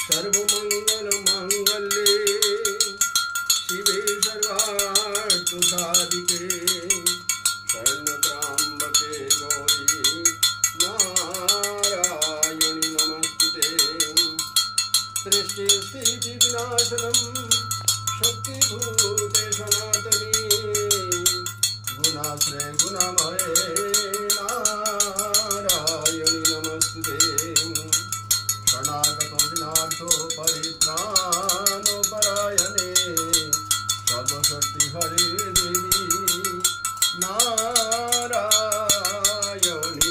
सर्वमंगल मांगल्ये शिवे सर्वार्थसाधिके शरणत्र्यंबके गौरी नारायणि नमस्तुते। सृष्टिस्थितिविनाशनं शक्तिभूते सनातनी गुणाश्रय गुणमये नारायणि नमस्तुते। शरणागतो विनाशो परित्राणो परायणे सर्वशक्ति हरे देवी नारायणि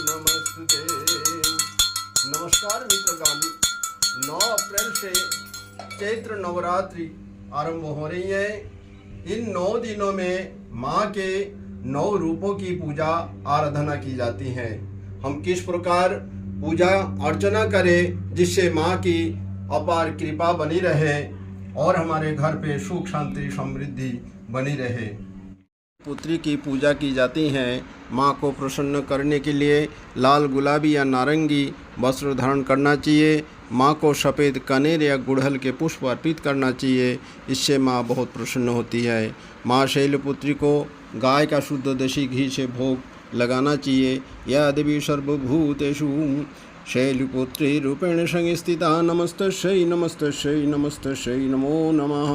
नमस्तुते। नमस्कार मित्रगण, 9 अप्रैल से चैत्र नवरात्रि आरंभ हो रही है। इन 9 दिनों में माँ के 9 रूपों की पूजा आराधना की जाती है। हम किस प्रकार पूजा अर्चना करें जिससे माँ की अपार कृपा बनी रहे और हमारे घर पे सुख शांति समृद्धि बनी रहे। पुत्री की पूजा की जाती है। माँ को प्रसन्न करने के लिए लाल गुलाबी या नारंगी वस्त्र धारण करना चाहिए। माँ को सफ़ेद कनेर या गुड़हल के पुष्प अर्पित करना चाहिए। इससे माँ बहुत प्रसन्न होती है। माँ शैलपुत्री को गाय का शुद्ध देशी घी से भोग लगाना चाहिए। या देवी सर्वभूतेषु शैलपुत्री रूपेण संस्थिता नमस्तस्यै नमस्तस्यै नमस्तस्यै नमो नमः।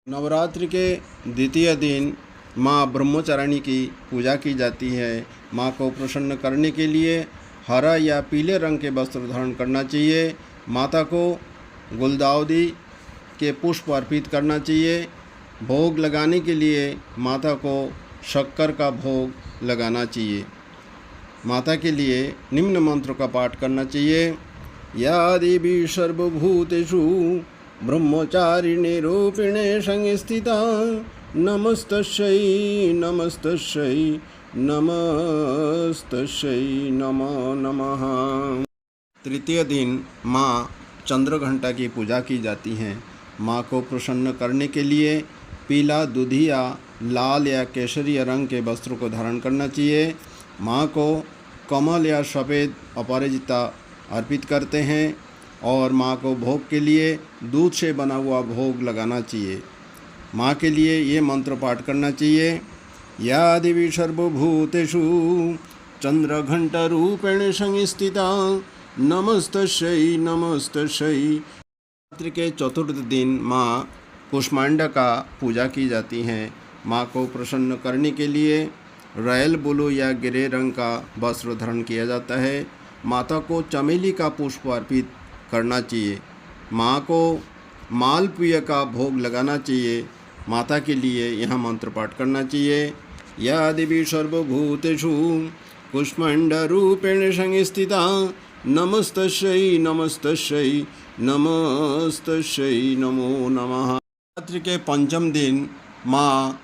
नवरात्रि के द्वितीय दिन माँ ब्रह्मचारिणी की पूजा की जाती है। माँ को प्रसन्न करने के लिए हरा या पीले रंग के वस्त्र धारण करना चाहिए। माता को गुलदाउदी के पुष्प अर्पित करना चाहिए। भोग लगाने के लिए माता को शक्कर का भोग लगाना चाहिए। माता के लिए निम्न मंत्र का पाठ करना चाहिए। या देवी सर्वभूतेषु ब्रह्मचारिणी रूपिणे संस्थिता नमस्तस्यै नमस्तस्यै नमस्तस्यै नमो नमः। तृतीय दिन माँ चंद्रघंटा की पूजा की जाती है। माँ को प्रसन्न करने के लिए पीला, दूधिया, लाल या केसरिया रंग के वस्त्रों को धारण करना चाहिए। माँ को कमल या सफ़ेद अपराजिता अर्पित करते हैं और माँ को भोग के लिए दूध से बना हुआ भोग लगाना चाहिए। माँ के लिए ये मंत्र पाठ करना चाहिए। या देवी सर्वभूतेषु चंद्रघंटारूपेण संस्थिता नमस्तस्यै नमस्तस्यै। रात्रि के चतुर्थ दिन माँ कुष्मांडा का पूजा की जाती है। माँ को प्रसन्न करने के लिए रॉयल ब्लू या ग्रे रंग का वस्त्र धारण किया जाता है। माता को चमेली का पुष्प अर्पित करना चाहिए। माँ को मालपुआ का भोग लगाना चाहिए। माता के लिए यह मंत्र पाठ करना चाहिए। या देवी सर्वभूतेषु कुष्मांडरूपेण संस्थिता नमस्तस्यै नमस्तस्यै नमस्तस्यै नमो नमः। नवरात्रि के पंचम दिन माँ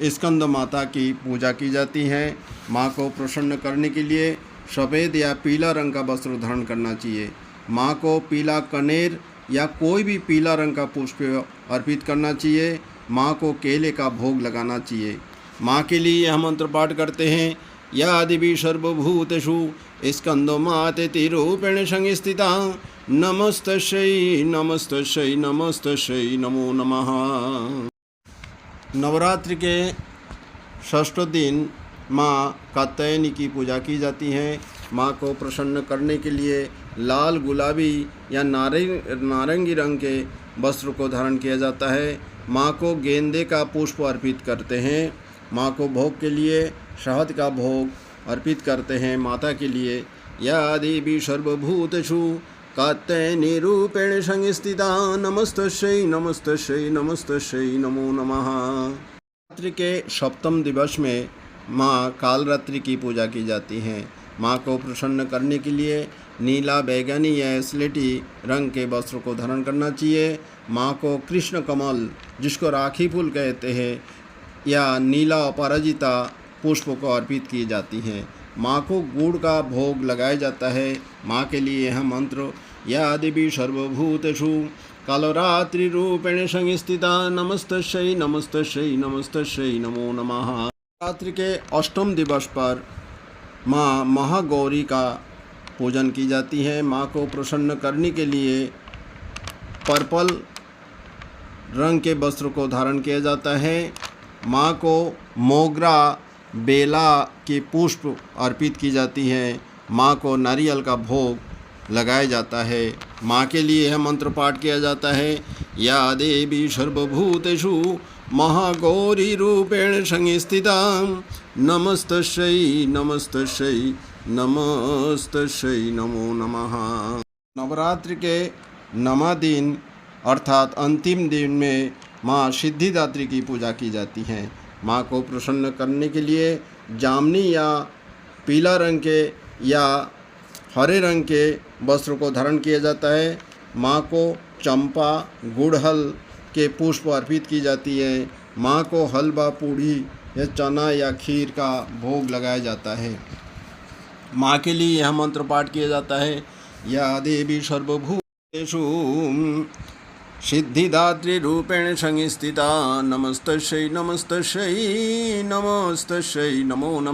स्कंद माता की पूजा की जाती है। माँ को प्रसन्न करने के लिए सफ़ेद या पीला रंग का वस्त्र धारण करना चाहिए। माँ को पीला कनेर या कोई भी पीला रंग का पुष्प अर्पित करना चाहिए। माँ को केले का भोग लगाना चाहिए। माँ के लिए यह मंत्र पाठ करते हैं। या देवी सर्वभूतेषु स्कंदो मातेति रूपेण संस्थिता नमस्तस्यै नमस्तस्यै नमस्तस्यै नमो नमः। नवरात्रि के षष्ठ दिन माँ कात्यायनी की पूजा की जाती है। माँ को प्रसन्न करने के लिए लाल, गुलाबी या नारंगी रंग के वस्त्र को धारण किया जाता है। माँ को गेंदे का पुष्प अर्पित करते हैं। माँ को भोग के लिए शहद का भोग अर्पित करते हैं। माता के लिए या देवी सर्वभूतेषु कात्यायनी रूपेण संस्थिता नमस्तस्यै नमस्तस्यै नमस्तस्यै नमो नमः। नवरात्रि के सप्तम दिवस में माँ कालरात्रि की पूजा की जाती है। माँ को प्रसन्न करने के लिए नीला, बैगनी या स्लेटी रंग के वस्त्र को धारण करना चाहिए। माँ को कृष्ण कमल, जिसको राखी फूल कहते हैं, या नीला अपराजिता पुष्प को अर्पित की जाती हैं। माँ को गुड़ का भोग लगाया जाता है। माँ के लिए यह मंत्र या देवी सर्वभूतेषु कालरात्रि रूपेण संस्थिता नमस्तस्यै नमस्तस्यै नमस्तस्यै नमो नमः। रात्रि के अष्टम दिवस पर माँ महागौरी का पूजन की जाती है। माँ को प्रसन्न करने के लिए पर्पल रंग के वस्त्र को धारण किया जाता है। माँ को मोगरा बेला के पुष्प अर्पित की जाती है। माँ को नारियल का भोग लगाया जाता है। माँ के लिए यह मंत्र पाठ किया जाता है, या देवी सर्वभूतेषु महागौरी रूपेण संस्थिता नमस्तस्यै नमस्तस्यै नमस्तस्यै नमो नमः। नवरात्रि के 9वां दिन अर्थात अंतिम दिन में माँ सिद्धिदात्री की पूजा की जाती है। माँ को प्रसन्न करने के लिए जामुनी या पीला रंग के या हरे रंग के वस्त्र को धारण किया जाता है। माँ को चंपा गुड़हल के पुष्प अर्पित की जाती है। माँ को हलवा पूड़ी या चना या खीर का भोग लगाया जाता है। माँ के लिए यह मंत्र पाठ किया जाता है, या देवी सर्वभूतेषु सिद्धिदात्री रूपेण संस्थिता नमस्तस्यै नमस्तस्यै नमस्तस्यै नमो नमः।